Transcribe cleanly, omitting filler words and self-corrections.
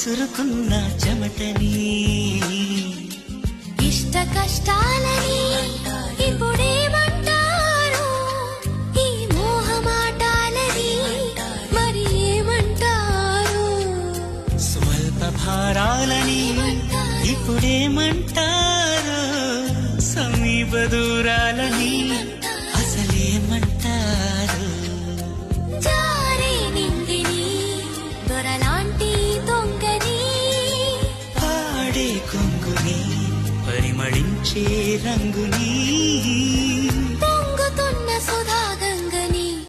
విసురుకున్న చెమటని ఇష్ట కష్టాలని ఇప్పుడేమంటారు ఈ మోహమాటాలని మరి ఏమంటారు స్వల్ప భారాలని ఇప్పుడేమంటారు సమీప దూరాలని అసలేమంటారు జారే నింగిని దొరలాంటి దొంగని పాడే కొంగుని పరిమళించే రంగుని